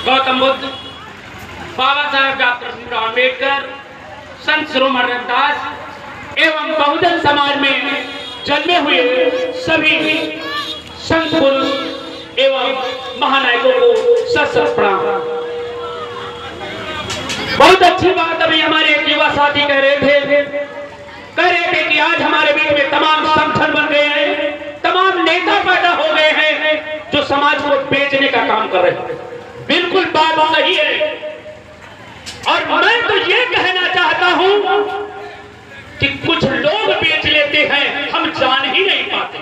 Gautam Buddha, Baba Saheb doctor Bhimrao Ambedkar, Sant Shiromani Ravidas एवं बहुजन समाज में जन्मे हुए सभी संत पुरुष एवं महानायकों को सशक्त प्रणाम। बहुत अच्छी बात अभी हमारे एक युवा साथी कह रहे थे कि आज हमारे बीच में तमाम संगठन बन गए हैं, तमाम नेता पैदा हो गए हैं जो समाज को बेचने का काम कर रहे हैं। बिल्कुल बात सही है और मैं तो ये कहना चाहता हूं कि कुछ लोग बेच लेते हैं, हम जान ही नहीं पाते।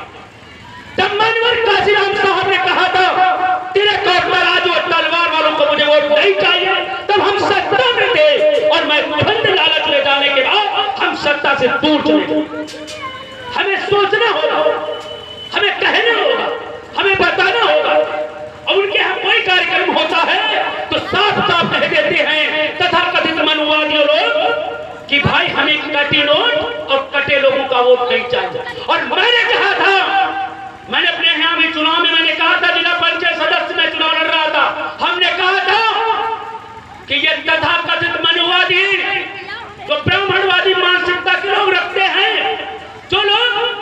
जब मनवर काशीराम साहब ने कहा था तेरे कौटराज और तलवार वालों को मुझे वोट नहीं चाहिए, तब हम सत्ता में थे और मैं धन लालच ले जाने के बाद हम सत्ता से दूर चले गए। हमें सोचना होगा, हमें कहना होगा, हमें बताना होगा। और उनके यहाँ कोई कार्यक्रम होता है तो साफ साफ कह देते हैं तथा कथित मनुवादी लोग कि भाई हमें कटी नोट और कटे लोगों का वोट नहीं चाहिए। और मैंने कहा था, मैंने अपने यहाँ भी चुनाव में मैंने कहा था, जिला पंचायत सदस्य में चुनाव लड़ रहा था, हमने कहा था कि ये तथा कथित मनुवादी जो ब्राह्मणवादी मानसिकता के लोग रखते हैं, जो लोग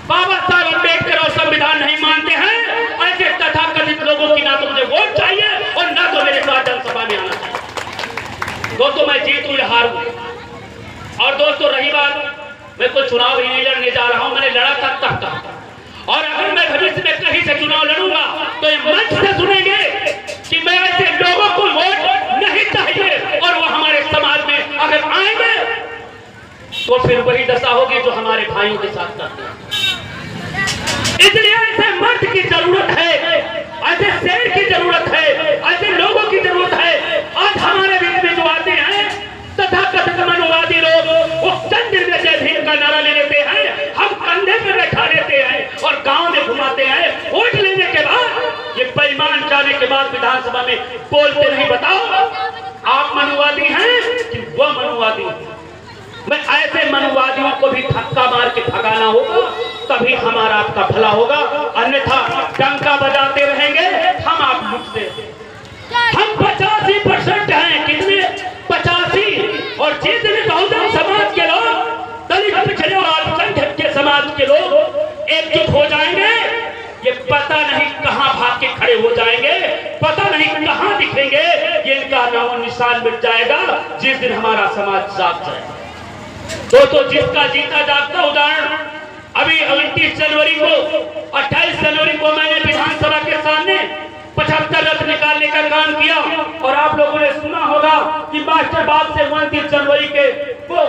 बाबा साहब अम्बेडकर और संविधान नहीं मानते हैं, ऐसे तथाकथित लोगों की ना तो मुझे वोट चाहिए और ना तो मेरे साथ जनसभा में आना चाहिए। दोस्तों मैं जीतूं या हारूं। और दोस्तों रही बात, मैं कोई चुनाव ही नहीं लड़ने जा रहा हूं, मैंने लड़ा तक और अगर मैं भविष्य में कहीं से चुनाव लड़ूंगा तो ये मंच से सुनेंगे कि मैं ऐसे लोगों को वोट नहीं चाहिए और वो हमारे समाज में अगर आएंगे तो फिर वही दशा होगी जो हमारे भाइयों के साथ करते हैं। इसलिए ऐसे मर्द की जरूरत है, ऐसे शेर की जरूरत है, ऐसे लोगों की जरूरत है। आज हमारे बीच में जो आते हैं तथा कथित मनुवादी लोग, वो चंद दिन में जय भीम का नारा ले लेते हैं, हम कंधे पे बैठा देते हैं और गांव में घुमाते हैं। वोट लेने के बाद ये बेईमान जाने के बाद विधानसभा में बोलते नहीं। बताओ आप मनुवादी हैं कि वो मनुवादी? मैं ऐसे मनुवादियों को भी धक्का मार के भगाना होगा, तभी हमारा आपका भला होगा। अन्यथा डंका बजाते रहेंगे हम आप लुटते। हम 85% हैं, कितने 85, और जितने बहुजन समाज के लोग, दलित पिछड़े और अल्पसंख्यक के समाज के लोग एकजुट हो जाएंगे, ये पता नहीं कहां भाग के खड़े हो जाएंगे, पता नहीं कहां दिखेंगे, ये इनका नामो निशान मिट जाएगा जिस दिन हमारा समाज जाग जाएगा। दोस्तों जिसका जीता जागता उदाहरण अभी 29 जनवरी को 28 जनवरी को मैंने विधानसभा के सामने 75 रथ निकालने का काम किया और आप लोगों ने सुना होगा कि मास्टर बाग से 29 जनवरी के वो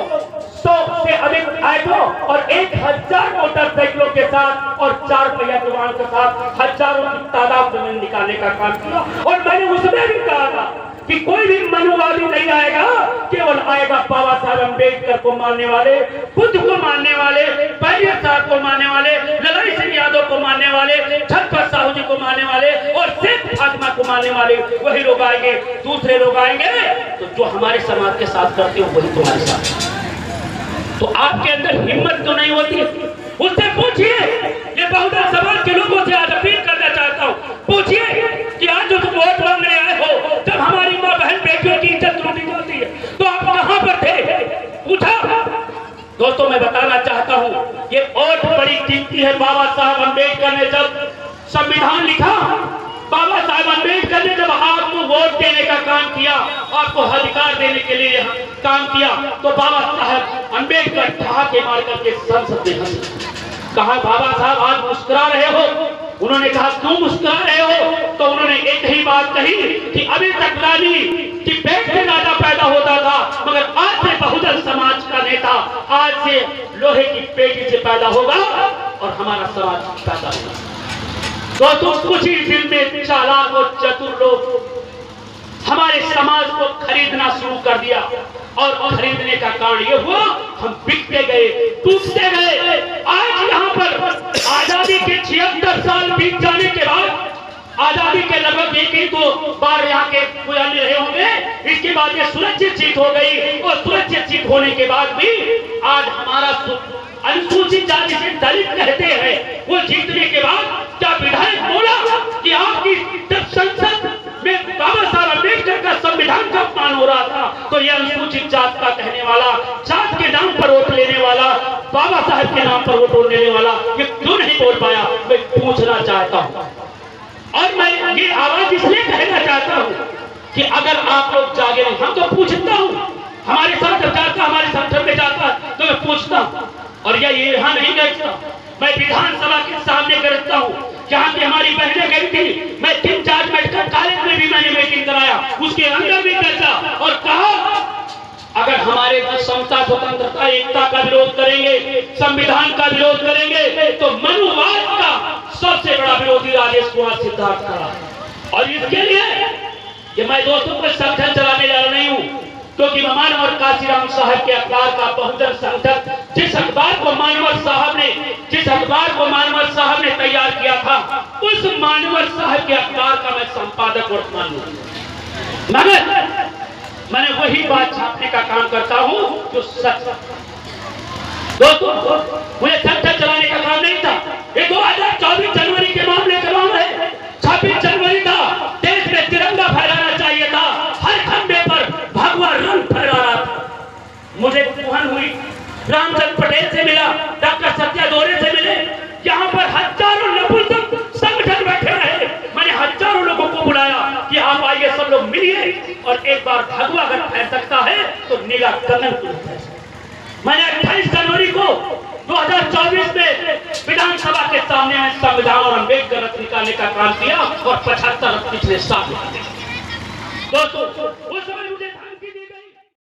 100 से अधिक आए और 1000 मोटरसाइकिलों के साथ और 4 पहिया के वाहनों के साथ हजारों की तादाद में निकालने का काम किया। और मैंने उसमें भी कहा था कि कोई भी मनुवादी नहीं आएगा, केवल आएगा बाबा साहब अम्बेडकर को मानने वाले, बुद्ध को मानने वाले, पैरियर साहब को मानने वाले, ललाई सिंह यादव को मानने वाले, छत्रपति साहू जी को मानने वाले और शेख फातिमा को मानने वाले, वही लोग आएंगे। दूसरे लोग आएंगे तो जो हमारे समाज के साथ करते हो वही तुम्हारे साथ। तो आपके अंदर हिम्मत तो नहीं होती, उससे पूछिए। ये बहुजन समाज के लोगों से आज अपील करना चाहता हूँ, पूछिए कि आज जो तुम वोट मांगने आए हो, जब हमारी माँ बहन बेटियों की इज्जत लूटी जाती है तो आप कहां पर थे? पूछा। दोस्तों मैं बताना चाहता हूँ ये वोट बड़ी कीमती है। बाबा साहब अम्बेडकर ने जब संविधान लिखा, बाबा साहब अम्बेडकर ने जब आपको वोट देने का काम किया, आपको अधिकार देने के लिए काम किया, तो बाबा साहब अम्बेडकर ठहाके मार करके संसद में हंसे। कहा बाबा साहब आज मुस्कुरा रहे हो? उन्होंने कहा क्यों मुस्कुरा रहे हो? तो उन्होंने एक ही बात कही कि अभी तक रानी की पेट से राजा पैदा होता था, मगर आज से बहुजन समाज का नेता आज से लोहे की पेटी से पैदा होगा और हमारा समाज पैदा होगा। दोस्तों कुछ ही दिन में चालाक और चतुर लोग हमारे समाज को खरीदना शुरू कर दिया और खरीदने का कारण ये हुआ हम बिकते गए, टूटते गए। आज यहाँ पर आजादी के 76 साल बीत जाने के बाद, आजादी के लगभग 1-2 बार यहाँ के पुजारी रहे होंगे, इसके बाद ये सुरक्षित सीट हो गई और सुरक्षित सीट होने के बाद भी आज हमारा अनुसूचित जाति से दलित कहते हैं, वो जीतने के बाद क्या विधायक बोला कि आपकी जब संसद में साहब के नाम पर वोट देने वाला ये क्यों नहीं बोल पाया, मैं पूछना चाहता हूँ। और मैं ये आवाज इसलिए कहना चाहता हूँ कि अगर आप लोग जागे नहीं, हम तो पूछता हूँ, हमारे साथ जाता, हमारे संगठन में जाता तो मैं पूछता हूँ। और ये यहाँ नहीं बैठता, मैं विधानसभा के सामने करता हूँ जहाँ पे हमारी बहनें गई थी। मैं 3-4 मेडिकल कॉलेज में भी मैंने मीटिंग कराया, उसके अंदर भी करता और कहा अगर हमारे समता स्वतंत्रता एकता का विरोध करेंगे, संविधान का विरोध करेंगे तो मनुवाद का सबसे बड़ा विरोधी राजेश कुमार सिद्धार्थ खड़ा। और इसके लिए कि मैं दोस्तों को संगठन चलाने जा रहा नहीं हूँ, क्योंकि मानवर काशीराम साहब के अखबार का बहुजन संगठन जिस अखबार को मानवर साहब ने तैयार किया था, उस मानवर साहब के अखबार का मैं संपादक वर्तमान हूँ। मगर मैंने वही बात छापने का काम करता हूँ जो सच। दोस्तों मुझे संगठन चलाने का काम नहीं था। ये 2024 जनवरी के मामले का मामला है। 26 जनवरी था, देश में तिरंगा फहराना चाहिए था, हर खंबे पर भगवा रंग फहरा रहा था। मुझे कुहन हुई, रामचंद्र पटेल से मिला, डॉक्टर सत्या दोरे से मिले, यहाँ पर हजारों नपुंसक संगठन बैठे रहे। मैंने हजारों लोगों को बुलाया कि आप आइए, सब लोग मिलिए और एक बार भगवा अगर फैल सकता है तो नीला कमल। मैंने 28 जनवरी को 2024 में विधानसभा के सामने में संविधान और अम्बेडकर रथ निकालने का काम किया और 75 पिछले साल। दोस्तों